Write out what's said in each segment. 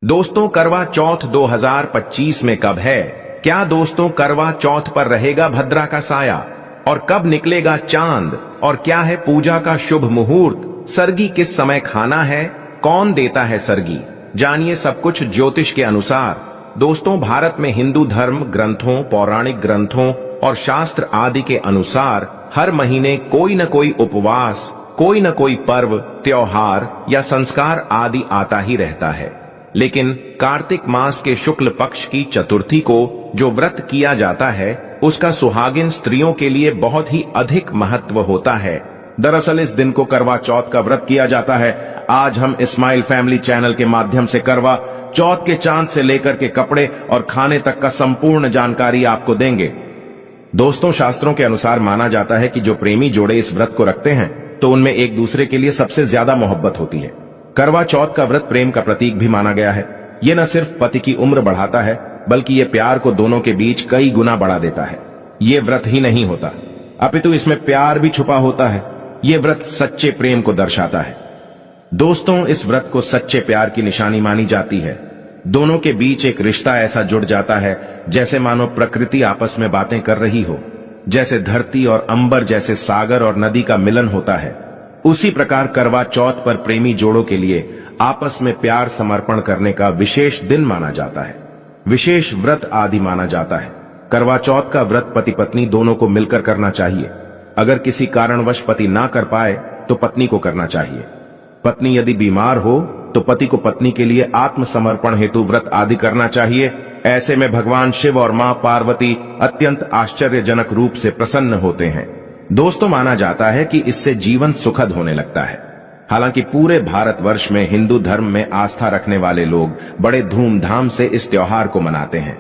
दोस्तों, करवा चौथ 2025 में कब है? क्या दोस्तों करवा चौथ पर रहेगा भद्रा का साया? और कब निकलेगा चांद? और क्या है पूजा का शुभ मुहूर्त? सरगी किस समय खाना है? कौन देता है सरगी? जानिए सब कुछ ज्योतिष के अनुसार। दोस्तों, भारत में हिंदू धर्म ग्रंथों, पौराणिक ग्रंथों और शास्त्र आदि के अनुसार हर महीने कोई न कोई उपवास, कोई न कोई पर्व, त्योहार या संस्कार आदि आता ही रहता है। लेकिन कार्तिक मास के शुक्ल पक्ष की चतुर्थी को जो व्रत किया जाता है, उसका सुहागिन स्त्रियों के लिए बहुत ही अधिक महत्व होता है। दरअसल इस दिन को करवा चौथ का व्रत किया जाता है। आज हम स्माइल फैमिली चैनल के माध्यम से करवा चौथ के चांद से लेकर के कपड़े और खाने तक का संपूर्ण जानकारी आपको देंगे। दोस्तों, शास्त्रों के अनुसार माना जाता है कि जो प्रेमी जोड़े इस व्रत को रखते हैं तो उनमें एक दूसरे के लिए सबसे ज्यादा मोहब्बत होती है। करवा चौथ का व्रत प्रेम का प्रतीक भी माना गया है। ये न सिर्फ पति की उम्र बढ़ाता है, बल्कि ये प्यार को दोनों के बीच कई गुना बढ़ा देता है। ये व्रत ही नहीं होता, अपितु इसमें प्यार भी छुपा होता है। ये व्रत सच्चे प्रेम को दर्शाता है। दोस्तों, इस व्रत को सच्चे प्यार की निशानी मानी जाती है। दोनों के बीच एक रिश्ता ऐसा जुड़ जाता है जैसे मानो प्रकृति आपस में बातें कर रही हो। जैसे धरती और अंबर, जैसे सागर और नदी का मिलन होता है, उसी प्रकार करवा चौथ पर प्रेमी जोड़ों के लिए आपस में प्यार समर्पण करने का विशेष दिन माना जाता है, विशेष व्रत आदि माना जाता है। करवा चौथ का व्रत पति पत्नी दोनों को मिलकर करना चाहिए। अगर किसी कारणवश पति ना कर पाए तो पत्नी को करना चाहिए। पत्नी यदि बीमार हो तो पति को पत्नी के लिए आत्मसमर्पण हेतु व्रत आदि करना चाहिए। ऐसे में भगवान शिव और मां पार्वती अत्यंत आश्चर्यजनक रूप से प्रसन्न होते हैं। दोस्तों, माना जाता है कि इससे जीवन सुखद होने लगता है। हालांकि पूरे भारतवर्ष में हिंदू धर्म में आस्था रखने वाले लोग बड़े धूमधाम से इस त्योहार को मनाते हैं,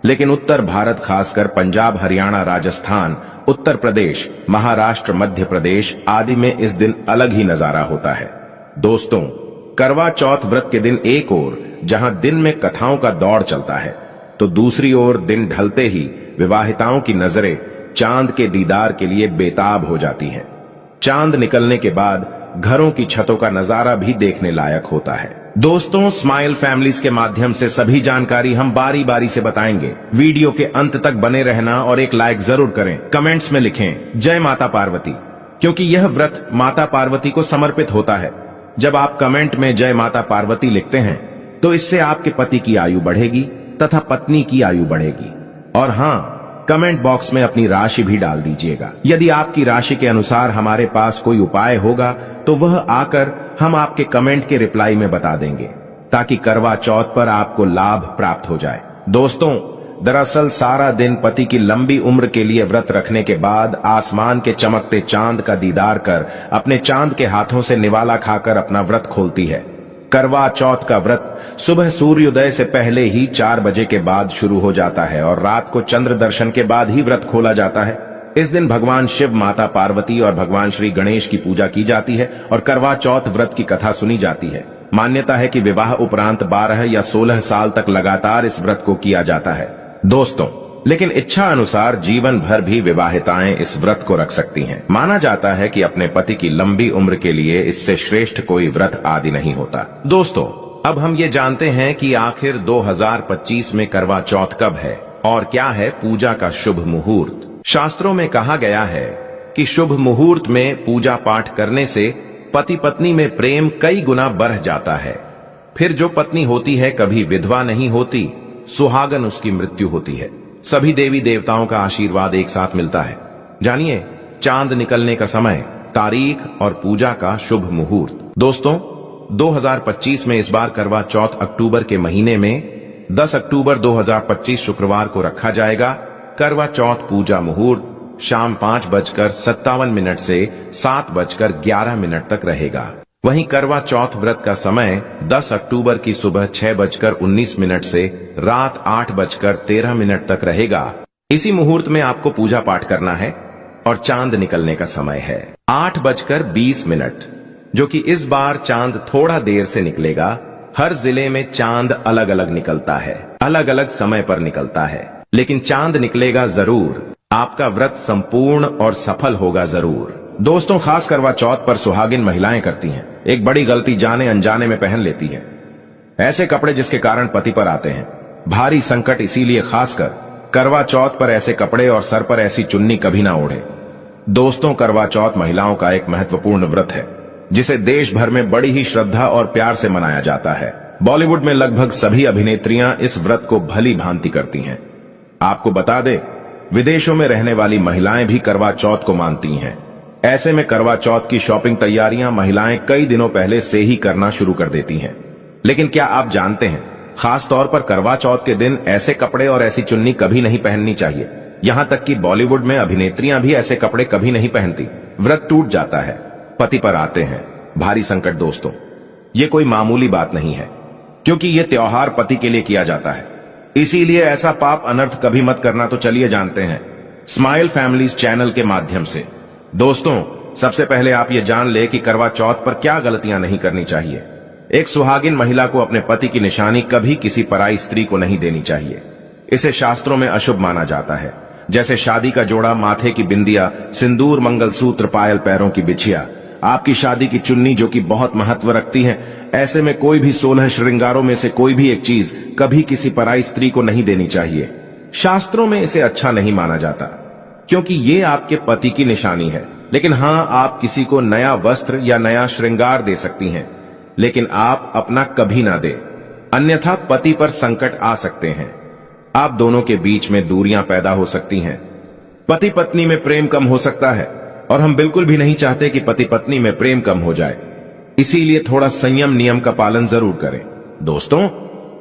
लेकिन उत्तर भारत, खासकर पंजाब, हरियाणा, राजस्थान, उत्तर प्रदेश, महाराष्ट्र, मध्य प्रदेश आदि में इस दिन अलग ही नजारा होता है। दोस्तों, करवा चौथ व्रत के दिन एक ओर जहां दिन में कथाओं का दौर चलता है, तो दूसरी ओर दिन ढलते ही विवाहिताओं की नजरें चांद के दीदार के लिए बेताब हो जाती हैं। चांद निकलने के बाद घरों की छतों का नजारा भी देखने लायक होता है। दोस्तों, स्माइल फैमिलीज के माध्यम से सभी जानकारी हम बारी बारी से बताएंगे। वीडियो के अंत तक बने रहना और एक लाइक जरूर करें। कमेंट्स में लिखें जय माता पार्वती, क्योंकि यह व्रत माता पार्वती को समर्पित होता है। जब आप कमेंट में जय माता पार्वती लिखते हैं तो इससे आपके पति की आयु बढ़ेगी तथा पत्नी की आयु बढ़ेगी। और हाँ, कमेंट बॉक्स में अपनी राशि भी डाल दीजिएगा। यदि आपकी राशि के अनुसार हमारे पास कोई उपाय होगा तो वह आकर हम आपके कमेंट के रिप्लाई में बता देंगे, ताकि करवा चौथ पर आपको लाभ प्राप्त हो जाए। दोस्तों, दरअसल सारा दिन पति की लंबी उम्र के लिए व्रत रखने के बाद आसमान के चमकते चांद का दीदार कर अपने चांद के हाथों से निवाला खाकर अपना व्रत खोलती है। करवा चौथ का व्रत सुबह सूर्योदय से पहले ही 4 बजे के बाद शुरू हो जाता है और रात को चंद्र दर्शन के बाद ही व्रत खोला जाता है। इस दिन भगवान शिव, माता पार्वती और भगवान श्री गणेश की पूजा की जाती है और करवा चौथ व्रत की कथा सुनी जाती है। मान्यता है कि विवाह उपरांत 12 या 16 साल तक लगातार इस व्रत को किया जाता है। दोस्तों, लेकिन इच्छा अनुसार जीवन भर भी विवाहिताएं इस व्रत को रख सकती हैं। माना जाता है कि अपने पति की लंबी उम्र के लिए इससे श्रेष्ठ कोई व्रत आदि नहीं होता। दोस्तों, अब हम ये जानते हैं कि आखिर 2025 में करवा चौथ कब है और क्या है पूजा का शुभ मुहूर्त। शास्त्रों में कहा गया है कि शुभ मुहूर्त में पूजा पाठ करने से पति पत्नी में प्रेम कई गुना बढ़ जाता है। फिर जो पत्नी होती है कभी विधवा नहीं होती, सुहागन उसकी मृत्यु होती है। सभी देवी देवताओं का आशीर्वाद एक साथ मिलता है। जानिए चांद निकलने का समय, तारीख और पूजा का शुभ मुहूर्त। दोस्तों, 2025 में इस बार करवा चौथ अक्टूबर के महीने में 10 अक्टूबर 2025 शुक्रवार को रखा जाएगा। करवा चौथ पूजा मुहूर्त शाम 5:57 से 7:11 तक रहेगा। वहीं करवा चौथ व्रत का समय 10 अक्टूबर की सुबह 6:19 से रात 8:13 तक रहेगा। इसी मुहूर्त में आपको पूजा पाठ करना है और चांद निकलने का समय है 8:20, जो कि इस बार चांद थोड़ा देर से निकलेगा। हर जिले में चांद अलग अलग निकलता है, अलग अलग समय पर निकलता है, लेकिन चांद निकलेगा जरूर। आपका व्रत संपूर्ण और सफल होगा जरूर। दोस्तों, खास करवा चौथ पर सुहागिन महिलाएं करती हैं एक बड़ी गलती, जाने अनजाने में पहन लेती है। ऐसे कपड़े जिसके कारण पति पर आते हैं भारी संकट, इसीलिए खासकर करवा चौथ पर ऐसे कपड़े और सर पर ऐसी चुन्नी कभी ना ओढ़े। दोस्तों, करवा चौथ महिलाओं का एक महत्वपूर्ण व्रत है जिसे देश भर में बड़ी ही श्रद्धा और प्यार से मनाया जाता है। बॉलीवुड में लगभग सभी अभिनेत्रियां इस व्रत को भली भांति करती हैं। आपको बता दें, विदेशों में रहने वाली महिलाएं भी करवा चौथ को मानती हैं। ऐसे में करवा चौथ की शॉपिंग तैयारियां महिलाएं कई दिनों पहले से ही करना शुरू कर देती हैं। लेकिन क्या आप जानते हैं, खास तौर पर करवा चौथ के दिन ऐसे कपड़े और ऐसी चुन्नी कभी नहीं पहननी चाहिए। यहां तक कि बॉलीवुड में अभिनेत्रियां भी ऐसे कपड़े कभी नहीं पहनती। व्रत टूट जाता है, पति पर आते हैं भारी संकट। दोस्तों, ये कोई मामूली बात नहीं है, क्योंकि ये त्योहार पति के लिए किया जाता है। इसीलिए ऐसा पाप अनर्थ कभी मत करना। तो चलिए जानते हैं स्माइल फैमिलीज चैनल के माध्यम से। दोस्तों, सबसे पहले आप ये जान ले कि करवा चौथ पर क्या गलतियां नहीं करनी चाहिए। एक सुहागिन महिला को अपने पति की निशानी कभी किसी पराई स्त्री को नहीं देनी चाहिए। इसे शास्त्रों में अशुभ माना जाता है, जैसे शादी का जोड़ा, माथे की बिंदिया, सिंदूर, मंगलसूत्र, पायल, पैरों की बिछिया, आपकी शादी की चुन्नी जो कि बहुत महत्व रखती है। ऐसे में कोई भी 16 श्रृंगारों में से कोई भी एक चीज कभी किसी पराई स्त्री को नहीं देनी चाहिए। शास्त्रों में इसे अच्छा नहीं माना जाता, क्योंकि ये आपके पति की निशानी है। लेकिन हाँ, आप किसी को नया वस्त्र या नया श्रृंगार दे सकती हैं, लेकिन आप अपना कभी ना दें, अन्यथा पति पर संकट आ सकते हैं। आप दोनों के बीच में दूरियां पैदा हो सकती हैं। पति पत्नी में प्रेम कम हो सकता है, और हम बिल्कुल भी नहीं चाहते कि पति पत्नी में प्रेम कम हो जाए। इसीलिए थोड़ा संयम नियम का पालन जरूर करें। दोस्तों,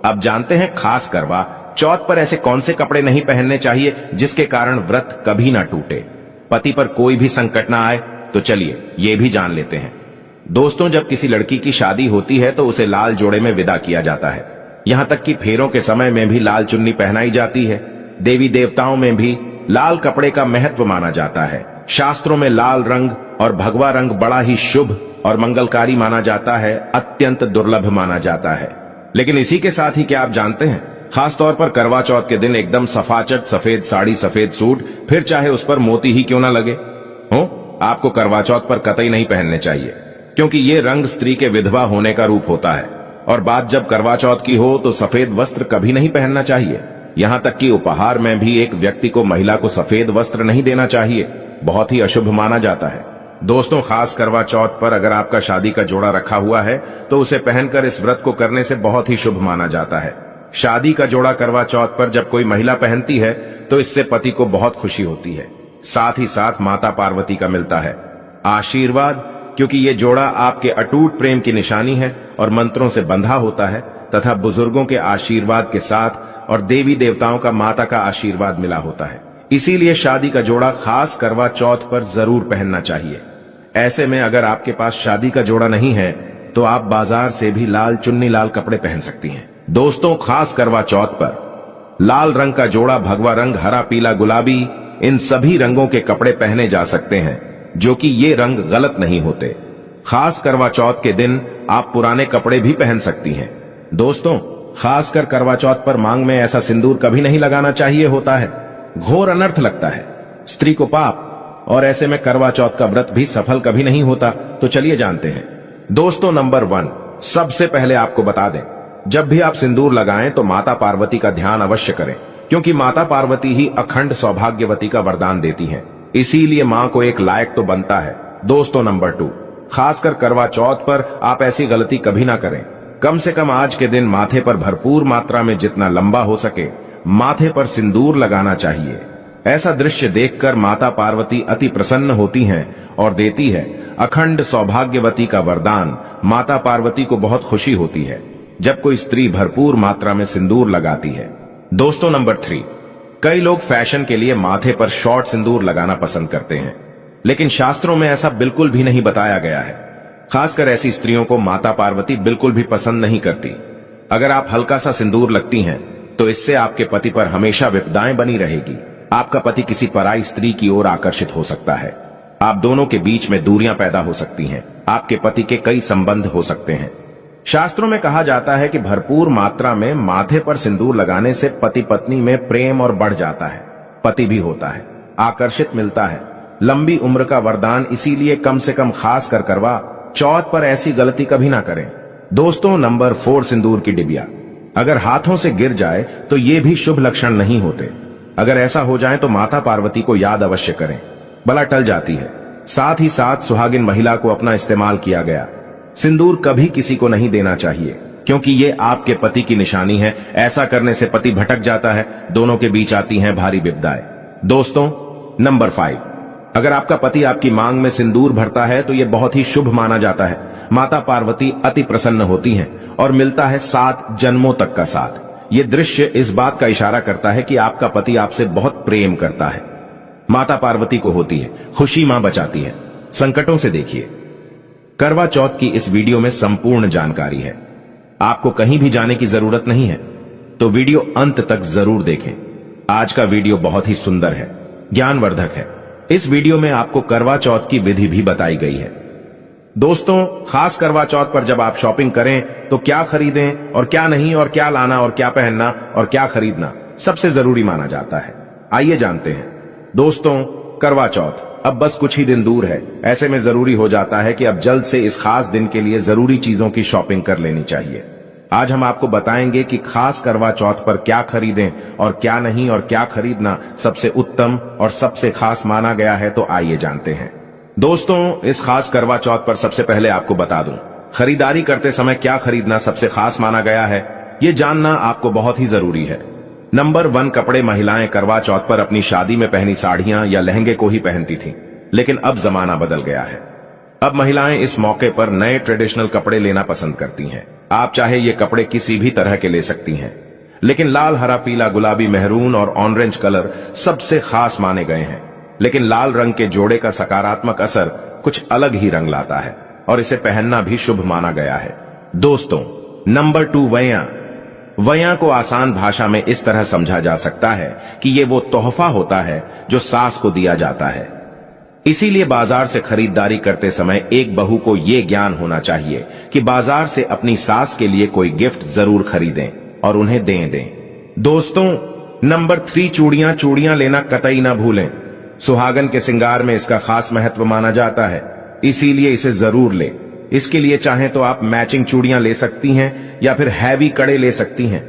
अब जानते हैं खास करवा चौथ पर ऐसे कौन से कपड़े नहीं पहनने चाहिए जिसके कारण व्रत कभी ना टूटे, पति पर कोई भी संकट ना आए। तो चलिए ये भी जान लेते हैं। दोस्तों, जब किसी लड़की की शादी होती है तो उसे लाल जोड़े में विदा किया जाता है। यहां तक कि फेरों के समय में भी लाल चुन्नी पहनाई जाती है। देवी देवताओं में भी लाल कपड़े का महत्व माना जाता है। शास्त्रों में लाल रंग और भगवा रंग बड़ा ही शुभ और मंगलकारी माना जाता है, अत्यंत दुर्लभ माना जाता है। लेकिन इसी के साथ ही क्या आप जानते हैं, खासतौर पर करवा चौथ के दिन एकदम सफाचट सफेद साड़ी, सफेद सूट, फिर चाहे उस पर मोती ही क्यों ना लगे हो, आपको करवा चौथ पर कतई नहीं पहनने चाहिए, क्योंकि ये रंग स्त्री के विधवा होने का रूप होता है। और बात जब करवा चौथ की हो तो सफेद वस्त्र कभी नहीं पहनना चाहिए। यहां तक कि उपहार में भी एक व्यक्ति को महिला को सफेद वस्त्र नहीं देना चाहिए, बहुत ही अशुभ माना जाता है। दोस्तों, खास करवा चौथ पर अगर आपका शादी का जोड़ा रखा हुआ है तो उसे पहनकर इस व्रत को करने से बहुत ही शुभ माना जाता है। शादी का जोड़ा करवा चौथ पर जब कोई महिला पहनती है तो इससे पति को बहुत खुशी होती है, साथ ही साथ माता पार्वती का मिलता है आशीर्वाद, क्योंकि ये जोड़ा आपके अटूट प्रेम की निशानी है और मंत्रों से बंधा होता है तथा बुजुर्गों के आशीर्वाद के साथ और देवी देवताओं का, माता का आशीर्वाद मिला होता है। इसीलिए शादी का जोड़ा खास करवा चौथ पर जरूर पहनना चाहिए। ऐसे में अगर आपके पास शादी का जोड़ा नहीं है तो आप बाजार से भी लाल चुन्नी, लाल कपड़े पहन सकती हैं। दोस्तों, खास करवा चौथ पर लाल रंग का जोड़ा, भगवा रंग, हरा, पीला, गुलाबी, इन सभी रंगों के कपड़े पहने जा सकते हैं, जो कि ये रंग गलत नहीं होते। खास करवा चौथ के दिन आप पुराने कपड़े भी पहन सकती हैं। दोस्तों, खासकर करवा चौथ पर मांग में ऐसा सिंदूर कभी नहीं लगाना चाहिए होता है, घोर अनर्थ लगता है, स्त्री को पाप, और ऐसे में करवा चौथ का व्रत भी सफल कभी नहीं होता। तो चलिए जानते हैं। दोस्तों, नंबर 1, सबसे पहले आपको बता दें, जब भी आप सिंदूर लगाएं तो माता पार्वती का ध्यान अवश्य करें, क्योंकि माता पार्वती ही अखंड सौभाग्यवती का वरदान देती हैं। इसीलिए मां को एक लायक तो बनता है। दोस्तों, नंबर 2, खासकर करवा चौथ पर आप ऐसी गलती कभी ना करें। कम से कम आज के दिन माथे पर भरपूर मात्रा में जितना लंबा हो सके माथे पर सिंदूर लगाना चाहिए। ऐसा दृश्य देखकर माता पार्वती अति प्रसन्न होती हैं और देती है अखंड सौभाग्यवती का वरदान। माता पार्वती को बहुत खुशी होती है जब कोई स्त्री भरपूर मात्रा में सिंदूर लगाती है। दोस्तों, नंबर 3, कई लोग फैशन के लिए माथे पर शॉर्ट सिंदूर लगाना पसंद करते हैं, लेकिन शास्त्रों में ऐसा बिल्कुल भी नहीं बताया गया है। खासकर ऐसी स्त्रियों को माता पार्वती बिल्कुल भी पसंद नहीं करती। अगर आप हल्का सा सिंदूर लगती हैं तो इससे आपके पति पर हमेशा विपदाएं बनी रहेगी। आपका पति किसी पराई स्त्री की ओर आकर्षित हो सकता है। आप दोनों के बीच में दूरियां पैदा हो सकती हैं। आपके पति के कई संबंध हो सकते हैं। शास्त्रों में कहा जाता है कि भरपूर मात्रा में माथे पर सिंदूर लगाने से पति पत्नी में प्रेम और बढ़ जाता है, पति भी होता है, आकर्षित मिलता है, लंबी उम्र का वरदान। इसीलिए कम से कम खास कर करवा चौथ पर ऐसी गलती कभी ना करें। दोस्तों नंबर 4 सिंदूर की डिबिया। अगर हाथों से गिर जाए तो ये भी शुभ लक्षण नहीं होते। अगर ऐसा हो जाए तो माता पार्वती को याद अवश्य करें, बला टल जाती है। साथ ही साथ सुहागिन महिला को अपना इस्तेमाल किया गया सिंदूर कभी किसी को नहीं देना चाहिए, क्योंकि ये आपके पति की निशानी है। ऐसा करने से पति भटक जाता है, दोनों के बीच आती हैं भारी विपदाएं। दोस्तों नंबर 5, अगर आपका पति आपकी मांग में सिंदूर भरता है तो यह बहुत ही शुभ माना जाता है। माता पार्वती अति प्रसन्न होती हैं और मिलता है 7 जन्मों तक का साथ। ये दृश्य इस बात का इशारा करता है कि आपका पति आपसे बहुत प्रेम करता है। माता पार्वती को होती है खुशी, मां बचाती है संकटों से। देखिए करवा चौथ की इस वीडियो में संपूर्ण जानकारी है, आपको कहीं भी जाने की जरूरत नहीं है, तो वीडियो अंत तक जरूर देखें। आज का वीडियो बहुत ही सुंदर है, ज्ञानवर्धक है। इस वीडियो में आपको करवा चौथ की विधि भी बताई गई है। दोस्तों खास करवा चौथ पर जब आप शॉपिंग करें तो क्या खरीदें और क्या नहीं, और क्या लाना और क्या पहनना और क्या खरीदना सबसे जरूरी माना जाता है। आइए जानते हैं। दोस्तों करवा चौथ अब बस कुछ ही दिन दूर है। ऐसे में जरूरी हो जाता है कि अब जल्द से इस खास दिन के लिए जरूरी चीजों की शॉपिंग कर लेनी चाहिए। आज हम आपको बताएंगे कि खास करवा चौथ पर क्या खरीदें और क्या नहीं, और क्या खरीदना सबसे उत्तम और सबसे खास माना गया है। तो आइए जानते हैं। दोस्तों इस खास करवा चौथ पर सबसे पहले आपको बता दूं, खरीदारी करते समय क्या खरीदना सबसे खास माना गया है, ये जानना आपको बहुत ही जरूरी है। नंबर 1, कपड़े। महिलाएं करवा चौथ पर अपनी शादी में पहनी साड़ियां या लहंगे को ही पहनती थीं, लेकिन अब जमाना बदल गया है। अब महिलाएं इस मौके पर नए ट्रेडिशनल कपड़े लेना पसंद करती हैं। आप चाहे ये कपड़े किसी भी तरह के ले सकती हैं, लेकिन लाल, हरा, पीला, गुलाबी, मेहरून और ऑरेंज कलर सबसे खास माने गए हैं। लेकिन लाल रंग के जोड़े का सकारात्मक असर कुछ अलग ही रंग लाता है और इसे पहनना भी शुभ माना गया है। दोस्तों नंबर 2, वैया। वैया को आसान भाषा में इस तरह समझा जा सकता है कि ये वो तोहफा होता है जो सास को दिया जाता है। इसीलिए बाजार से खरीदारी करते समय एक बहू को ये ज्ञान होना चाहिए कि बाजार से अपनी सास के लिए कोई गिफ्ट जरूर खरीदें और उन्हें दें। दोस्तों नंबर 3, चूड़ियां। चूड़ियां लेना कतई ना भूलें। सुहागन के श्रृंगार में इसका खास महत्व माना जाता है, इसीलिए इसे जरूर लें। इसके लिए चाहें तो आप मैचिंग चूड़ियां ले सकती हैं या फिर हैवी कड़े ले सकती हैं।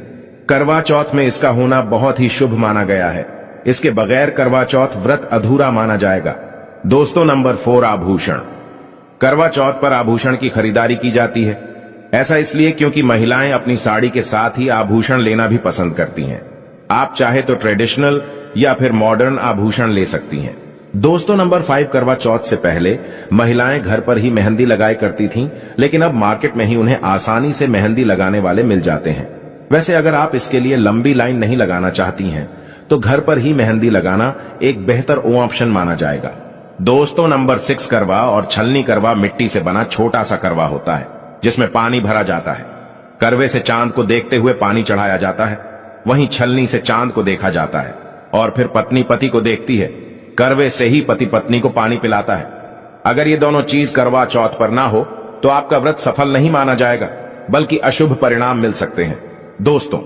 करवा चौथ में इसका होना बहुत ही शुभ माना गया है। इसके बगैर करवा चौथ व्रत अधूरा माना जाएगा। दोस्तों नंबर 4, आभूषण। करवा चौथ पर आभूषण की खरीदारी की जाती है। ऐसा इसलिए क्योंकि महिलाएं अपनी साड़ी के साथ ही आभूषण लेना भी पसंद करती हैं। आप चाहे तो ट्रेडिशनल या फिर मॉडर्न आभूषण ले सकती हैं। दोस्तों नंबर 5, करवा चौथ से पहले महिलाएं घर पर ही मेहंदी लगाया करती थीं, लेकिन अब मार्केट में ही उन्हें आसानी से मेहंदी लगाने वाले मिल जाते हैं। वैसे अगर आप इसके लिए लंबी लाइन नहीं लगाना चाहती हैं तो घर पर ही मेहंदी लगाना एक बेहतर ऑप्शन माना जाएगा। दोस्तों नंबर 6, करवा और छलनी। करवा मिट्टी से बना छोटा सा करवा होता है जिसमें पानी भरा जाता है। करवे से चांद को देखते हुए पानी चढ़ाया जाता है, वहीं छलनी से चांद को देखा जाता है और फिर पत्नी पति को देखती है। करवे से ही पति पत्नी को पानी पिलाता है। अगर ये दोनों चीज करवा चौथ पर ना हो तो आपका व्रत सफल नहीं माना जाएगा, बल्कि अशुभ परिणाम मिल सकते हैं। दोस्तों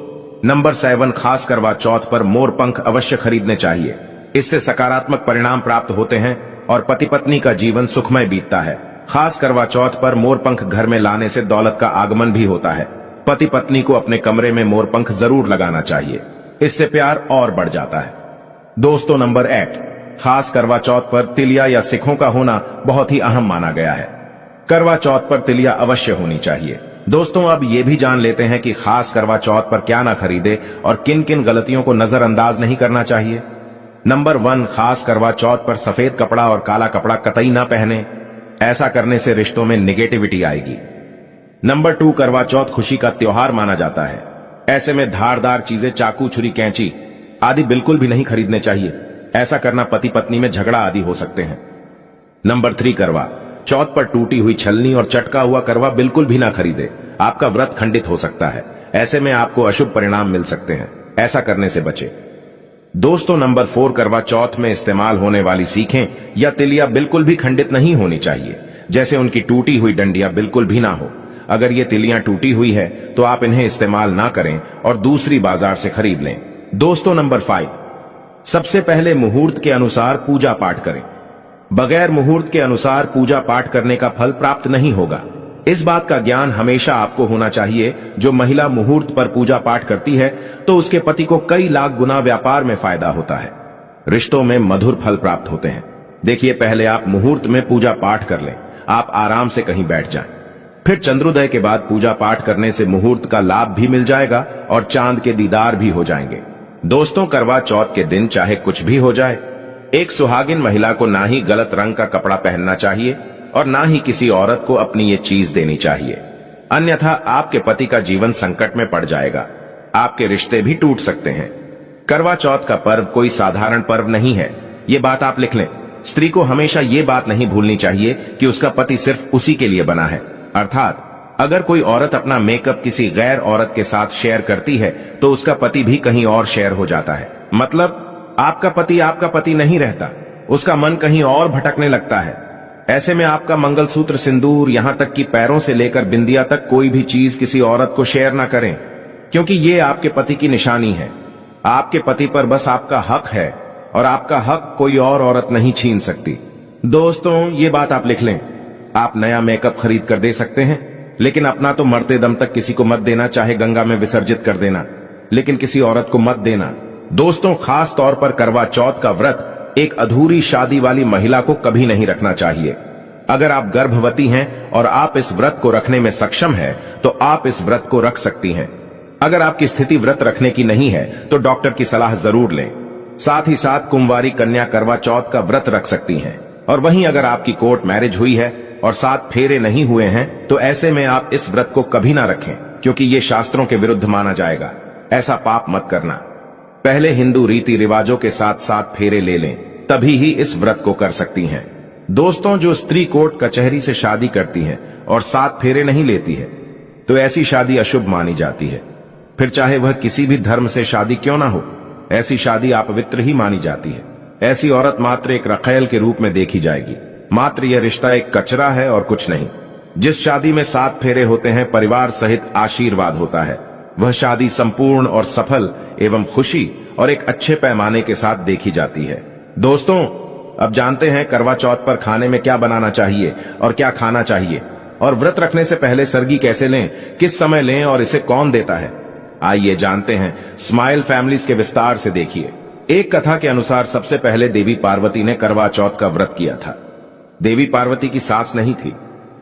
नंबर 7, खास करवा चौथ पर मोर पंख अवश्य खरीदने चाहिए। इससे सकारात्मक परिणाम प्राप्त होते हैं और पति पत्नी का जीवन सुखमय बीतता है। खास करवा चौथ पर मोर पंख घर में लाने से दौलत का आगमन भी होता है। पति पत्नी को अपने कमरे में मोर पंख जरूर लगाना चाहिए, इससे प्यार और बढ़ जाता है। दोस्तों नंबर 8, खास करवा चौथ पर तिलिया या सिखों का होना बहुत ही अहम माना गया है। करवा चौथ पर तिलिया अवश्य होनी चाहिए। दोस्तों अब ये भी जान लेते हैं कि खास करवा चौथ पर क्या ना खरीदे और किन किन गलतियों को नजरअंदाज नहीं करना चाहिए। नंबर 1, खास करवा चौथ पर सफेद कपड़ा और काला कपड़ा कतई ना पहने। ऐसा करने से रिश्तों में निगेटिविटी आएगी। नंबर 2, करवा चौथ खुशी का त्योहार माना जाता है। ऐसे में धारदार चीजें, चाकू, छुरी, कैंची आदि बिल्कुल भी नहीं खरीदने चाहिए। ऐसा करना पति पत्नी में झगड़ा आदि हो सकते हैं। नंबर 3, करवा चौथ पर टूटी हुई छलनी और चटका हुआ करवा बिल्कुल भी ना खरीदे, आपका व्रत खंडित हो सकता है। ऐसे में आपको अशुभ परिणाम मिल सकते हैं, ऐसा करने से बचे। दोस्तों नंबर 4, करवा चौथ में इस्तेमाल होने वाली सीखें या तिलिया बिल्कुल भी खंडित नहीं होनी चाहिए, जैसे उनकी टूटी हुई डंडियां बिल्कुल भी ना हो। अगर ये तिलियां टूटी हुई है तो आप इन्हें इस्तेमाल ना करें और दूसरी बाजार से खरीद लें। दोस्तों नंबर 5, सबसे पहले मुहूर्त के अनुसार पूजा पाठ करें। बगैर मुहूर्त के अनुसार पूजा पाठ करने का फल प्राप्त नहीं होगा। इस बात का ज्ञान हमेशा आपको होना चाहिए, जो महिला मुहूर्त पर पूजा पाठ करती है तो उसके पति को कई लाख गुना व्यापार में फायदा होता है, रिश्तों में मधुर फल प्राप्त होते हैं। देखिए, पहले आप मुहूर्त में पूजा पाठ कर लें, आप आराम से कहीं बैठ जाएं। फिर चंद्रोदय के बाद पूजा पाठ करने से मुहूर्त का लाभ भी मिल जाएगा और चांद के दीदार भी हो जाएंगे। दोस्तों, करवा चौथ के दिन चाहे कुछ भी हो जाए, एक सुहागिन महिला को ना ही गलत रंग का कपड़ा पहनना चाहिए और ना ही किसी औरत को अपनी ये चीज देनी चाहिए, अन्यथा आपके पति का जीवन संकट में पड़ जाएगा, आपके रिश्ते भी टूट सकते हैं। करवा चौथ का पर्व कोई साधारण पर्व नहीं है, ये बात आप लिख लें। स्त्री को हमेशा ये बात नहीं भूलनी चाहिए कि उसका पति सिर्फ उसी के लिए बना है। अर्थात अगर कोई औरत अपना मेकअप किसी गैर औरत के साथ शेयर करती है तो उसका पति भी कहीं और शेयर हो जाता है। मतलब आपका पति नहीं रहता, उसका मन कहीं और भटकने लगता है। ऐसे में आपका मंगलसूत्र, सिंदूर, यहां तक कि पैरों से लेकर बिंदिया तक कोई भी चीज किसी औरत को शेयर ना करें, क्योंकि ये आपके पति की निशानी है। आपके पति पर बस आपका हक है और आपका हक कोई और औरत नहीं छीन सकती। दोस्तों, ये बात आप लिख लें। आप नया मेकअप खरीद कर दे सकते हैं, लेकिन अपना तो मरते दम तक किसी को मत देना, चाहे गंगा में विसर्जित कर देना, लेकिन किसी औरत को मत देना। दोस्तों, खास तौर पर करवा चौथ का व्रत एक अधूरी शादी वाली महिला को कभी नहीं रखना चाहिए। अगर आप गर्भवती हैं और आप इस व्रत को रखने में सक्षम हैं, तो आप इस व्रत को रख सकती हैं। अगर आपकी स्थिति व्रत रखने की नहीं है तो डॉक्टर की सलाह जरूर लें। साथ ही साथ कुंवारी कन्या करवा चौथ का व्रत रख सकती हैं। और वहीं अगर आपकी कोर्ट मैरिज हुई है और 7 फेरे नहीं हुए हैं, तो ऐसे में आप इस व्रत को कभी ना रखें, क्योंकि ये शास्त्रों के विरुद्ध माना जाएगा। ऐसा पाप मत करना। पहले हिंदू रीति रिवाजों के साथ 7 फेरे ले लें, तभी ही इस व्रत को कर सकती हैं। दोस्तों, जो स्त्री कोर्ट कचहरी से शादी करती है और 7 फेरे नहीं लेती है, तो ऐसी शादी अशुभ मानी जाती है। फिर चाहे वह किसी भी धर्म से शादी क्यों ना हो, ऐसी शादी अपवित्र ही मानी जाती है। ऐसी औरत मात्र एक रखैल के रूप में देखी जाएगी। मात्र यह रिश्ता एक कचरा है और कुछ नहीं। जिस शादी में 7 फेरे होते हैं, परिवार सहित आशीर्वाद होता है, वह शादी संपूर्ण और सफल एवं खुशी और एक अच्छे पैमाने के साथ देखी जाती है। दोस्तों, अब जानते हैं करवा चौथ पर खाने में क्या बनाना चाहिए और क्या खाना चाहिए, और व्रत रखने से पहले सरगी कैसे लें, किस समय लें और इसे कौन देता है। आइए जानते हैं। स्माइल फैमिलीज के विस्तार से देखिए। एक कथा के अनुसार सबसे पहले देवी पार्वती ने करवा चौथ का व्रत किया था। देवी पार्वती की सास नहीं थी,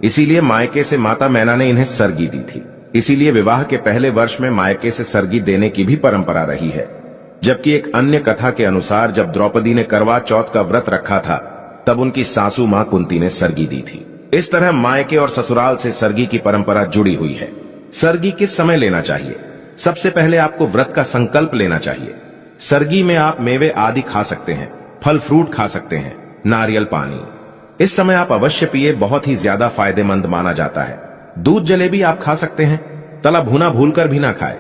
इसीलिए मायके से माता मैना ने इन्हें सरगी दी थी। इसीलिए विवाह के पहले वर्ष में मायके से सरगी देने की भी परंपरा रही है। जबकि एक अन्य कथा के अनुसार जब द्रौपदी ने करवा चौथ का व्रत रखा था, तब उनकी सासू मां कुंती ने सरगी दी थी। इस तरह मायके और ससुराल से सरगी की परंपरा जुड़ी हुई है। सरगी किस समय लेना चाहिए? सबसे पहले आपको व्रत का संकल्प लेना चाहिए। सरगी में आप मेवे आदि खा सकते हैं, फल फ्रूट खा सकते हैं, नारियल पानी इस समय आप अवश्य पिए, बहुत ही ज्यादा फायदेमंद माना जाता है। दूध जलेबी आप खा सकते हैं, तला भुना भूलकर भी ना खाए,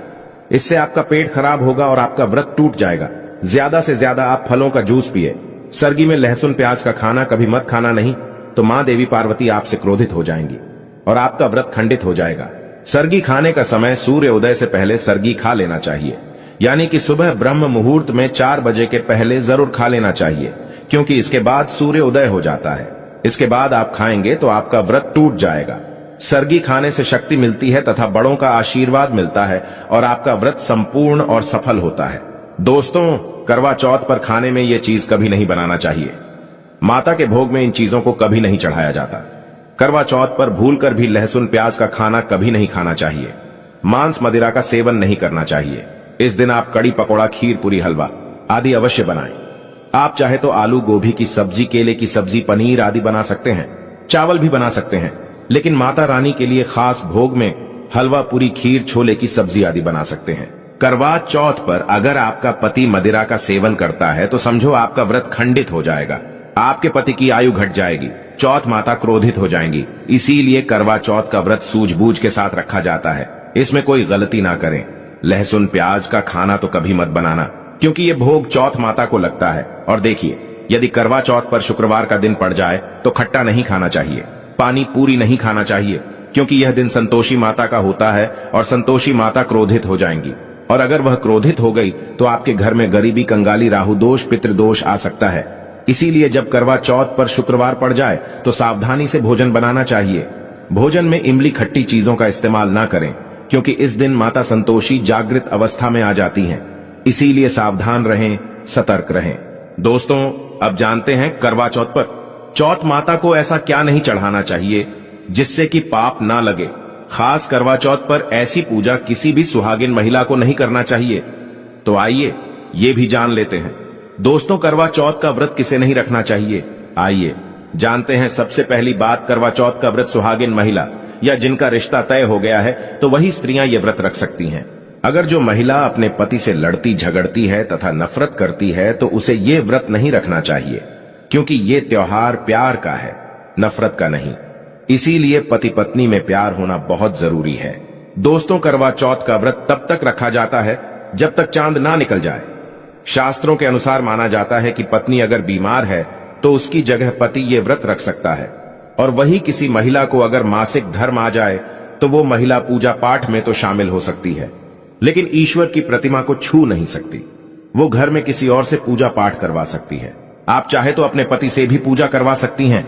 इससे आपका पेट खराब होगा और आपका व्रत टूट जाएगा। ज्यादा से ज्यादा आप फलों का जूस पिए। सरगी में लहसुन प्याज का खाना कभी मत खाना, नहीं तो मां देवी पार्वती आपसे क्रोधित हो जाएंगी और आपका व्रत खंडित हो जाएगा। सरगी खाने का समय सूर्य उदय से पहले सरगी खा लेना चाहिए, यानी कि सुबह ब्रह्म मुहूर्त में 4 बजे के पहले जरूर खा लेना चाहिए, क्योंकि इसके बाद सूर्य उदय हो जाता है। इसके बाद आप खाएंगे तो आपका व्रत टूट जाएगा। सरगी खाने से शक्ति मिलती है तथा बड़ों का आशीर्वाद मिलता है और आपका व्रत संपूर्ण और सफल होता है। दोस्तों, करवा चौथ पर खाने में यह चीज कभी नहीं बनाना चाहिए। माता के भोग में इन चीजों को कभी नहीं चढ़ाया जाता। करवा चौथ पर भूलकर भी लहसुन प्याज का खाना कभी नहीं खाना चाहिए। मांस मदिरा का सेवन नहीं करना चाहिए। इस दिन आप कड़ी पकौड़ा, खीर पूरी, हलवा आदि अवश्य बनाएं। आप चाहे तो आलू गोभी की सब्जी, केले की सब्जी, पनीर आदि बना सकते हैं, चावल भी बना सकते हैं, लेकिन माता रानी के लिए खास भोग में हलवा, पूरी, खीर, छोले की सब्जी आदि बना सकते हैं। करवा चौथ पर अगर आपका पति मदिरा का सेवन करता है तो समझो आपका व्रत खंडित हो जाएगा, आपके पति की आयु घट जाएगी, चौथ माता क्रोधित हो जाएंगी। इसीलिए करवा चौथ का व्रत सूझबूझ के साथ रखा जाता है। इसमें कोई गलती ना करें। लहसुन प्याज का खाना तो कभी मत बनाना, क्योंकि ये भोग चौथ माता को लगता है। और देखिए, यदि करवा चौथ पर शुक्रवार का दिन पड़ जाए तो खट्टा नहीं खाना चाहिए, पानी पूरी नहीं खाना चाहिए, क्योंकि यह दिन संतोषी माता का होता है और संतोषी माता क्रोधित हो जाएंगी। और अगर वह क्रोधित हो गई तो आपके घर में गरीबी, कंगाली, राहु दोष, पितृदोष आ सकता है। इसीलिए जब करवा चौथ पर शुक्रवार पड़ जाए तो सावधानी से भोजन बनाना चाहिए। भोजन में इमली खट्टी चीजों का इस्तेमाल ना करें, क्योंकि इस दिन माता संतोषी जागृत अवस्था में आ जाती हैं। इसीलिए सावधान रहें, सतर्क रहें। दोस्तों, अब जानते हैं करवा चौथ पर चौथ माता को ऐसा क्या नहीं चढ़ाना चाहिए जिससे कि पाप ना लगे। खास करवा चौथ पर ऐसी पूजा किसी भी सुहागिन महिला को नहीं करना चाहिए। तो आइए ये भी जान लेते हैं। दोस्तों, करवा चौथ का व्रत किसे नहीं रखना चाहिए, आइए जानते हैं। सबसे पहली बात, करवा चौथ का व्रत सुहागिन महिला या जिनका रिश्ता तय हो गया है तो वही स्त्रियां ये व्रत रख सकती हैं। अगर जो महिला अपने पति से लड़ती झगड़ती है तथा नफरत करती है तो उसे ये व्रत नहीं रखना चाहिए, क्योंकि ये त्योहार प्यार का है, नफरत का नहीं। इसीलिए पति पत्नी में प्यार होना बहुत जरूरी है। दोस्तों, करवा चौथ का व्रत तब तक रखा जाता है जब तक चांद ना निकल जाए। शास्त्रों के अनुसार माना जाता है कि पत्नी अगर बीमार है तो उसकी जगह पति ये व्रत रख सकता है, और वही किसी महिला को अगर मासिक धर्म आ जाए तो वो महिला पूजा पाठ में तो शामिल हो सकती है, लेकिन ईश्वर की प्रतिमा को छू नहीं सकती। वो घर में किसी और से पूजा पाठ करवा सकती है। आप चाहे तो अपने पति से भी पूजा करवा सकती हैं।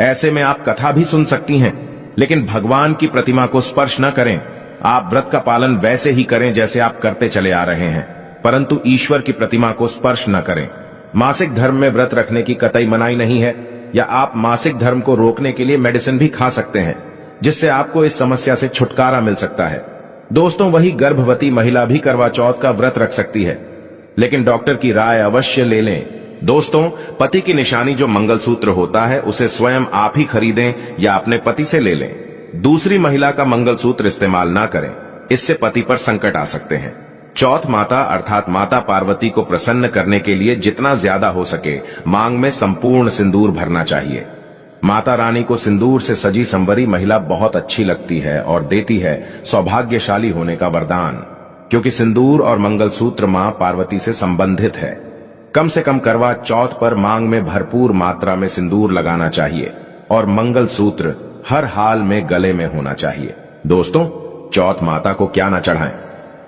ऐसे में आप कथा भी सुन सकती हैं, लेकिन भगवान की प्रतिमा को स्पर्श न करें। आप व्रत का पालन वैसे ही करें जैसे आप करते चले आ रहे हैं, परंतु ईश्वर की प्रतिमा को स्पर्श न करें। मासिक धर्म में व्रत रखने की कतई मनाही नहीं है, या आप मासिक धर्म को रोकने के लिए मेडिसिन भी खा सकते हैं, जिससे आपको इस समस्या से छुटकारा मिल सकता है। दोस्तों, वही गर्भवती महिला भी करवा चौथ का व्रत रख सकती है, लेकिन डॉक्टर की राय अवश्य ले लें। दोस्तों, पति की निशानी जो मंगलसूत्र होता है उसे स्वयं आप ही खरीदें या अपने पति से ले लें। दूसरी महिला का मंगलसूत्र इस्तेमाल ना करें, इससे पति पर संकट आ सकते हैं। चौथ माता अर्थात माता पार्वती को प्रसन्न करने के लिए जितना ज्यादा हो सके मांग में संपूर्ण सिंदूर भरना चाहिए। माता रानी को सिंदूर से सजी संवरी महिला बहुत अच्छी लगती है और देती है सौभाग्यशाली होने का वरदान, क्योंकि सिंदूर और मंगलसूत्र मां पार्वती से संबंधित है। कम से कम करवा चौथ पर मांग में भरपूर मात्रा में सिंदूर लगाना चाहिए और मंगलसूत्र हर हाल में गले में होना चाहिए। दोस्तों, चौथ माता को क्या ना चढ़ाएं।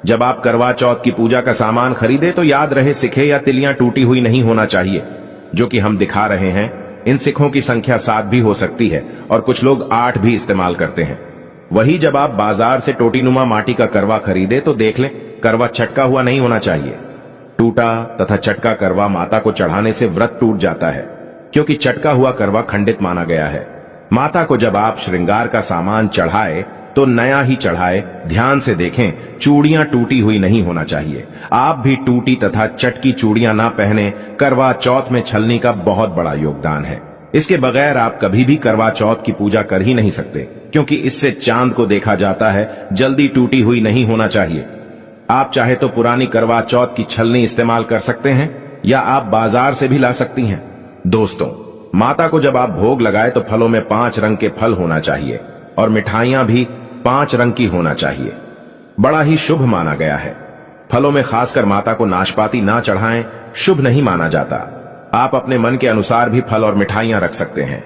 जब आप करवा चौथ की पूजा का सामान खरीदे तो याद रहे सिखे या तिलियां टूटी हुई नहीं होना चाहिए, जो कि हम दिखा रहे हैं। इन सिखों की संख्या 7 भी हो सकती है और कुछ लोग 8 भी इस्तेमाल करते हैं। वही जब आप बाजार से टोटीनुमा माटी का करवा खरीदे तो देख लें, करवा चटका हुआ नहीं होना चाहिए। टूटा तथा चटका करवा माता को चढ़ाने से व्रत टूट जाता है, क्योंकि चटका हुआ करवा खंडित माना गया है। माता को जब आप श्रृंगार का सामान चढ़ाए तो नया ही चढ़ाए। ध्यान से देखें, चूड़ियां टूटी हुई नहीं होना चाहिए। आप भी टूटी तथा चटकी चूड़ियां ना पहने। करवा चौथ में छलनी का बहुत बड़ा योगदान है। इसके बगैर आप कभी भी करवा चौथ की पूजा कर ही नहीं सकते, क्योंकि इससे चांद को देखा जाता है। जल्दी टूटी हुई नहीं होना चाहिए। आप चाहे तो पुरानी करवा चौथ की छलनी इस्तेमाल कर सकते हैं, या आप बाजार से भी ला सकती हैं। दोस्तों, माता को जब आप भोग लगाए तो फलों में 5 रंग के फल होना चाहिए और मिठाइयां भी 5 रंग की होना चाहिए। बड़ा ही शुभ माना गया है। फलों में खासकर माता को नाशपाती ना चढ़ाएं, शुभ नहीं माना जाता। आप अपने मन के अनुसार भी फल और मिठाइयां रख सकते हैं।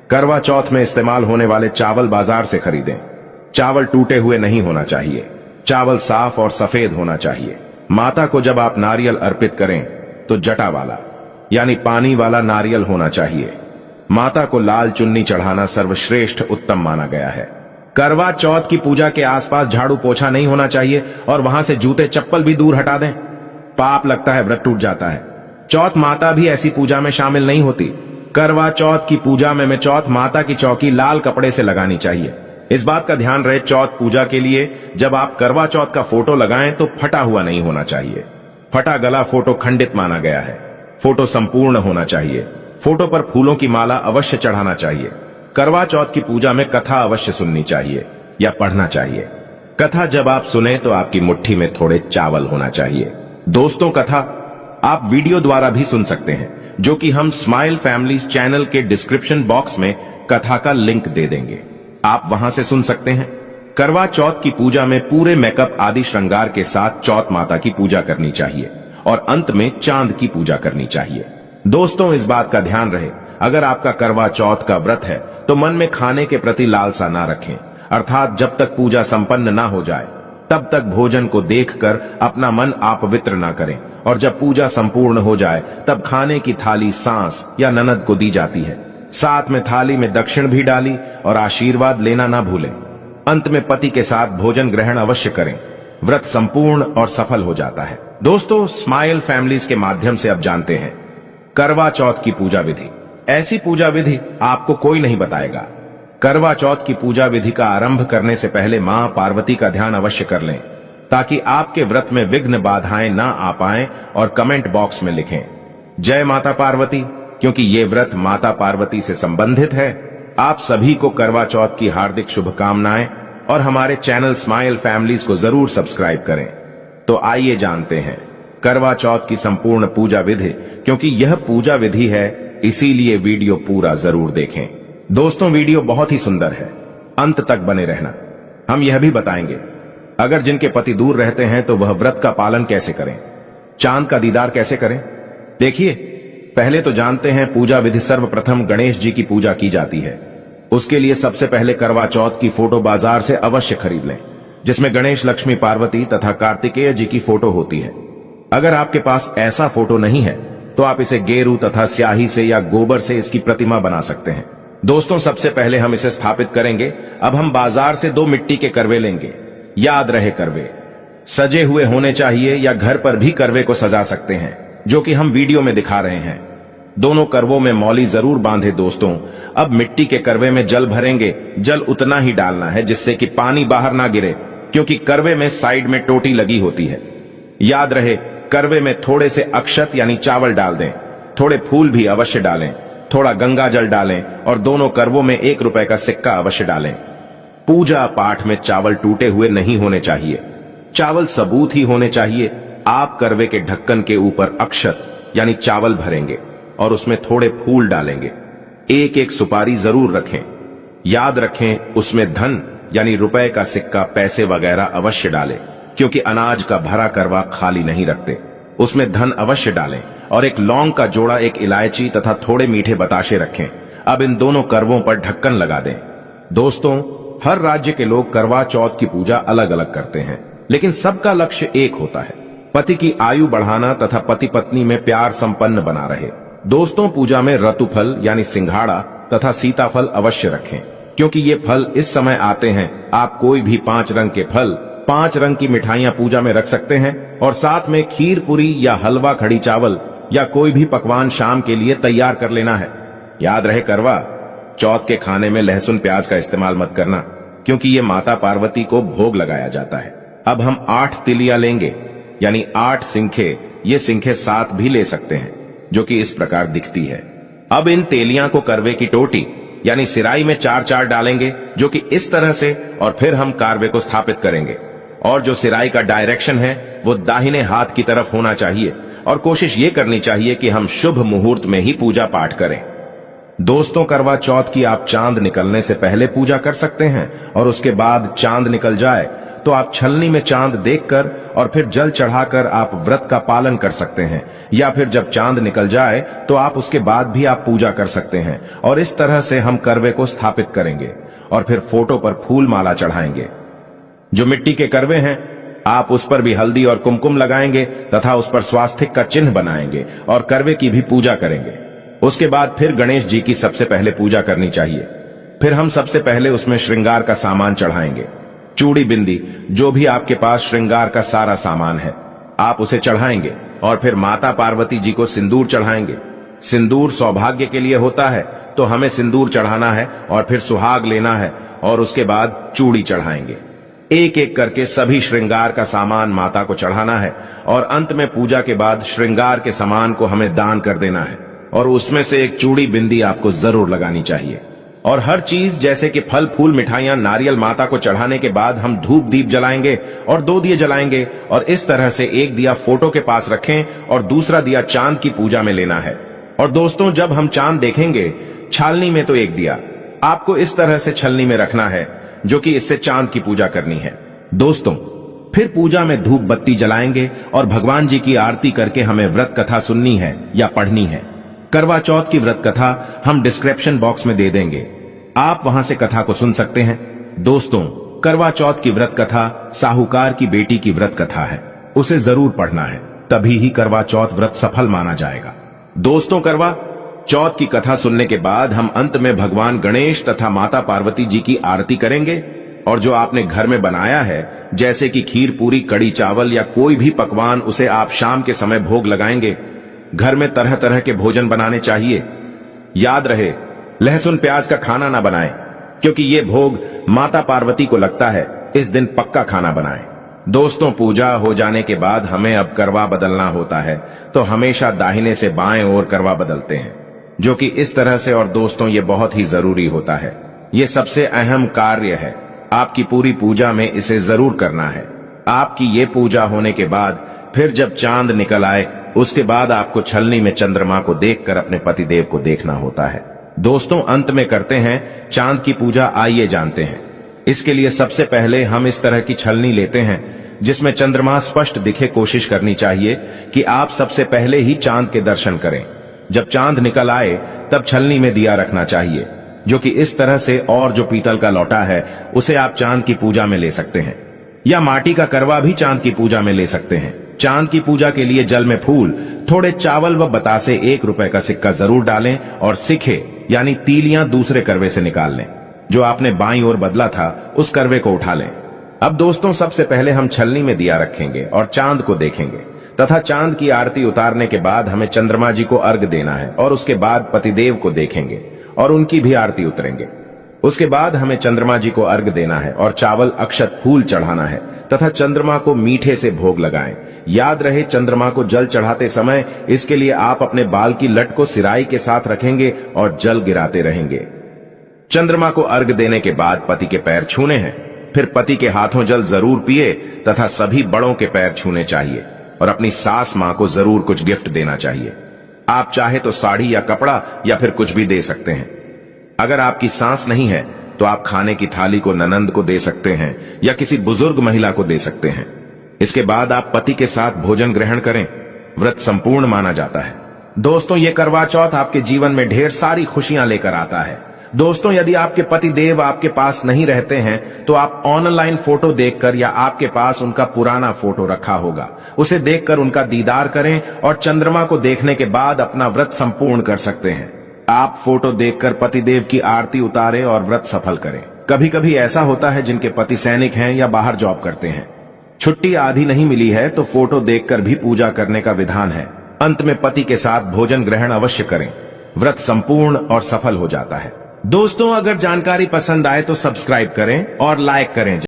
करवा चौथ में इस्तेमाल होने वाले चावल बाजार से खरीदें। चावल टूटे हुए नहीं होना चाहिए। चावल साफ और सफेद होना चाहिए। माता को जब आप नारियल अर्पित करें तो जटा वाला यानी पानी वाला नारियल होना चाहिए। माता को लाल चुन्नी चढ़ाना सर्वश्रेष्ठ उत्तम माना गया है। करवा चौथ की पूजा के आसपास झाड़ू पोछा नहीं होना चाहिए और वहां से जूते चप्पल भी दूर हटा दें। पाप लगता है, व्रत टूट जाता है। चौथ माता भी ऐसी पूजा में शामिल नहीं होती। करवा चौथ की पूजा में चौथ माता की चौकी लाल कपड़े से लगानी चाहिए। इस बात का ध्यान रहे, चौथ पूजा के लिए जब आप करवा चौथ का फोटो लगाएं तो फटा हुआ नहीं होना चाहिए। फटा गला फोटो खंडित माना गया है। फोटो संपूर्ण होना चाहिए। फोटो पर फूलों की माला अवश्य चढ़ाना चाहिए। करवा चौथ की पूजा में कथा अवश्य सुननी चाहिए या पढ़ना चाहिए। कथा जब आप सुने तो आपकी मुट्ठी में थोड़े चावल होना चाहिए। दोस्तों, कथा आप वीडियो द्वारा भी सुन सकते हैं, जो कि हम स्माइल फैमिलीज चैनल के डिस्क्रिप्शन बॉक्स में कथा का लिंक दे देंगे। आप वहां से सुन सकते हैं। करवा चौथ की पूजा में पूरे मेकअप आदि श्रृंगार के साथ चौथ माता की पूजा करनी चाहिए और अंत में चांद की पूजा करनी चाहिए। दोस्तों, इस बात का ध्यान रहे, अगर आपका करवा चौथ का व्रत है तो मन में खाने के प्रति लालसा ना रखें, अर्थात जब तक पूजा संपन्न ना हो जाए तब तक भोजन को देखकर अपना मन अपवित्र ना करें, और जब पूजा संपूर्ण हो जाए तब खाने की थाली सास या ननद को दी जाती है। साथ में थाली में दक्षिण भी डाली और आशीर्वाद लेना ना भूलें। अंत में पति के साथ भोजन ग्रहण अवश्य करें। व्रत संपूर्ण और सफल हो जाता है। दोस्तों, स्माइल फैमिलीज के माध्यम से अब जानते हैं करवा चौथ की पूजा विधि। ऐसी पूजा विधि आपको कोई नहीं बताएगा। करवा चौथ की पूजा विधि का आरंभ करने से पहले मां पार्वती का ध्यान अवश्य कर लें, ताकि आपके व्रत में विघ्न बाधाएं ना आ पाएं। और कमेंट बॉक्स में लिखें जय माता पार्वती, क्योंकि ये व्रत माता पार्वती से संबंधित है। आप सभी को करवा चौथ की हार्दिक शुभकामनाएं और हमारे चैनल स्माइल फैमिलीज को जरूर सब्सक्राइब करें। तो आइए जानते हैं करवा चौथ की संपूर्ण पूजा विधि। क्योंकि यह पूजा विधि है, इसीलिए वीडियो पूरा जरूर देखें। दोस्तों, वीडियो बहुत ही सुंदर है, अंत तक बने रहना। हम यह भी बताएंगे अगर जिनके पति दूर रहते हैं तो वह व्रत का पालन कैसे करें, चांद का दीदार कैसे करें। देखिए, पहले तो जानते हैं पूजा विधि। सर्वप्रथम गणेश जी की पूजा की जाती है। उसके लिए सबसे पहले करवा चौथ की फोटो बाजार से अवश्य खरीद लें, जिसमें गणेश, लक्ष्मी, पार्वती तथा कार्तिकेय जी की फोटो होती है। अगर आपके पास ऐसा फोटो नहीं है तो आप इसे गेरू तथा स्याही से या गोबर से इसकी प्रतिमा बना सकते हैं। दोस्तों, सबसे पहले हम इसे स्थापित करेंगे। अब हम बाजार से 2 मिट्टी के करवे लेंगे। याद रहे, करवे सजे हुए होने चाहिए या घर पर भी करवे को सजा सकते हैं, जो कि हम वीडियो में दिखा रहे हैं। दोनों करवों में मौली जरूर बांधे। दोस्तों, अब मिट्टी के करवे में जल भरेंगे। जल उतना ही डालना है जिससे कि पानी बाहर ना गिरे, क्योंकि करवे में साइड में टोटी लगी होती है। याद रहे, करवे में थोड़े से अक्षत यानी चावल डाल दें। थोड़े फूल भी अवश्य डालें। थोड़ा गंगा जल डालें और दोनों करवों में 1 रुपए का सिक्का अवश्य डालें। पूजा पाठ में चावल टूटे हुए नहीं होने चाहिए। चावल सबूत ही होने चाहिए। आप करवे के ढक्कन के ऊपर अक्षत यानी चावल भरेंगे और उसमें थोड़े फूल डालेंगे। 1-1 सुपारी जरूर रखें। याद रखें, उसमें धन यानी रुपए का सिक्का, पैसे वगैरह अवश्य डालें, क्योंकि अनाज का भरा करवा खाली नहीं रखते। उसमें धन अवश्य डालें और 1 लौंग का जोड़ा, 1 इलायची तथा थोड़े मीठे बताशे रखें। अब इन दोनों करवों पर ढक्कन लगा दें। दोस्तों, हर राज्य के लोग करवा चौथ की पूजा अलग अलग करते हैं, लेकिन सबका लक्ष्य एक होता है, पति की आयु बढ़ाना तथा पति पत्नी में प्यार संपन्न बना रहे। दोस्तों, पूजा में रतुफल यानी सिंघाड़ा तथा सीताफल अवश्य रखें, क्योंकि ये फल इस समय आते हैं। आप कोई भी 5 रंग के फल, 5 रंग की मिठाइयां पूजा में रख सकते हैं और साथ में खीर पूरी या हलवा, कढ़ी चावल या कोई भी पकवान शाम के लिए तैयार कर लेना है। याद रहे, करवा चौथ के खाने में लहसुन प्याज का इस्तेमाल मत करना, क्योंकि ये माता पार्वती को भोग लगाया जाता है। अब हम 8 तिलियां लेंगे, यानी 8 सिंखे। ये सिंखे 7 भी ले सकते हैं, जो कि इस प्रकार दिखती है। अब इन तेलियां को करवे की टोटी यानी सिराई में 4-4 डालेंगे, जो कि इस तरह से, और फिर हम कारवे को स्थापित करेंगे। और जो सिराई का डायरेक्शन है वो दाहिने हाथ की तरफ होना चाहिए और कोशिश ये करनी चाहिए कि हम शुभ मुहूर्त में ही पूजा पाठ करें। दोस्तों, करवा चौथ की आप चांद निकलने से पहले पूजा कर सकते हैं और उसके बाद चांद निकल जाए तो आप छलनी में चांद देखकर और फिर जल चढ़ाकर आप व्रत का पालन कर सकते हैं। या फिर जब चांद निकल जाए तो आप उसके बाद भी आप पूजा कर सकते हैं। और इस तरह से हम करवे को स्थापित करेंगे और फिर फोटो पर फूल माला चढ़ाएंगे। जो मिट्टी के करवे हैं, आप उस पर भी हल्दी और कुमकुम लगाएंगे तथा उस पर स्वास्तिक का चिन्ह बनाएंगे और करवे की भी पूजा करेंगे। उसके बाद फिर गणेश जी की सबसे पहले पूजा करनी चाहिए। फिर हम सबसे पहले उसमें श्रृंगार का सामान चढ़ाएंगे। चूड़ी, बिंदी, जो भी आपके पास श्रृंगार का सारा सामान है, आप उसे चढ़ाएंगे और फिर माता पार्वती जी को सिंदूर चढ़ाएंगे। सिंदूर सौभाग्य के लिए होता है, तो हमें सिंदूर चढ़ाना है और फिर सुहाग लेना है और उसके बाद चूड़ी चढ़ाएंगे। 1-1 करके सभी श्रृंगार का सामान माता को चढ़ाना है और अंत में पूजा के बाद श्रृंगार के सामान को हमें दान कर देना है और उसमें से 1 चूड़ी, बिंदी आपको जरूर लगानी चाहिए। और हर चीज जैसे कि फल, फूल, मिठाइयां, नारियल माता को चढ़ाने के बाद हम धूप दीप जलाएंगे और 2 दिए जलाएंगे और इस तरह से 1 दिया फोटो के पास रखें और दूसरा दिया चांद की पूजा में लेना है। और दोस्तों, जब हम चांद देखेंगे छालनी में तो 1 दिया आपको इस तरह से छलनी में रखना है, जो कि इससे चांद की पूजा करनी है। दोस्तों, फिर पूजा में धूप बत्ती जलाएंगे और भगवान जी की आरती करके हमें व्रत कथा सुननी है या पढ़नी है। करवा चौथ की व्रत कथा हम डिस्क्रिप्शन बॉक्स में दे देंगे, आप वहां से कथा को सुन सकते हैं। दोस्तों, करवा चौथ की व्रत कथा साहूकार की बेटी की व्रत कथा है, उसे जरूर पढ़ना है, तभी ही करवा चौथ व्रत सफल माना जाएगा। दोस्तों, करवा चौथ की कथा सुनने के बाद हम अंत में भगवान गणेश तथा माता पार्वती जी की आरती करेंगे और जो आपने घर में बनाया है जैसे कि खीर पूरी कड़ी चावल या कोई भी पकवान उसे आप शाम के समय भोग लगाएंगे। घर में तरह तरह के भोजन बनाने चाहिए। याद रहे लहसुन प्याज का खाना ना बनाएं क्योंकि ये भोग माता पार्वती को लगता है। इस दिन पक्का खाना बनाएं। दोस्तों पूजा हो जाने के बाद हमें अब करवा बदलना होता है तो हमेशा दाहिने से बाएं ओर करवा बदलते हैं जो कि इस तरह से। और दोस्तों ये बहुत ही जरूरी होता है। ये सबसे अहम कार्य है। आपकी पूरी पूजा में इसे जरूर करना है। आपकी ये पूजा होने के बाद फिर जब चांद निकल आए उसके बाद आपको छलनी में चंद्रमा को देखकर अपने पतिदेव को देखना होता है। दोस्तों अंत में करते हैं चांद की पूजा। आइए जानते हैं। इसके लिए सबसे पहले हम इस तरह की छलनी लेते हैं जिसमें चंद्रमा स्पष्ट दिखे। कोशिश करनी चाहिए कि आप सबसे पहले ही चांद के दर्शन करें। जब चांद निकल आए तब छलनी में दिया रखना चाहिए जो कि इस तरह से। और जो पीतल का लोटा है उसे आप चांद की पूजा में ले सकते हैं या माटी का करवा भी चांद की पूजा में ले सकते हैं। चांद की पूजा के लिए जल में फूल, थोड़े चावल व बतासे, 1 रुपए का सिक्का जरूर डालें और सिखे यानी तीलियां दूसरे करवे से निकाल लें। जो आपने बाईं ओर बदला था उस करवे को उठा लें। अब दोस्तों सबसे पहले हम छलनी में दिया रखेंगे और चांद को देखेंगे तथा चांद की आरती उतारने के बाद हमें चंद्रमा जी को अर्घ देना है और उसके बाद पतिदेव को देखेंगे और उनकी भी आरती उतरेंगे। उसके बाद हमें चंद्रमा जी को अर्घ देना है और चावल, अक्षत, फूल चढ़ाना है तथा चंद्रमा को मीठे से भोग लगाएं। याद रहे चंद्रमा को जल चढ़ाते समय इसके लिए आप अपने बाल की लट को सिराई के साथ रखेंगे और जल गिराते रहेंगे। चंद्रमा को अर्घ देने के बाद पति के पैर छूने हैं। फिर पति के हाथों जल जरूर पिए तथा सभी बड़ों के पैर छूने चाहिए और अपनी सास मां को जरूर कुछ गिफ्ट देना चाहिए। आप चाहे तो साड़ी या कपड़ा या फिर कुछ भी दे सकते हैं। अगर आपकी सास नहीं है तो आप खाने की थाली को ननंद को दे सकते हैं या किसी बुजुर्ग महिला को दे सकते हैं। इसके बाद आप पति के साथ भोजन ग्रहण करें। व्रत संपूर्ण माना जाता है। दोस्तों ये करवा चौथ आपके जीवन में ढेर सारी खुशियां लेकर आता है। दोस्तों यदि आपके पति देव आपके पास नहीं रहते हैं तो आप ऑनलाइन फोटो देखकर या आपके पास उनका पुराना फोटो रखा होगा उसे देखकर उनका दीदार करें और चंद्रमा को देखने के बाद अपना व्रत संपूर्ण कर सकते हैं। आप फोटो देखकर पतिदेव की आरती उतारें और व्रत सफल करें। कभी कभी ऐसा होता है जिनके पति सैनिक हैं या बाहर जॉब करते हैं, छुट्टी आधी नहीं मिली है तो फोटो देखकर भी पूजा करने का विधान है। अंत में पति के साथ भोजन ग्रहण अवश्य करें। व्रत संपूर्ण और सफल हो जाता है। दोस्तों अगर जानकारी पसंद आए तो सब्सक्राइब करें और लाइक करें।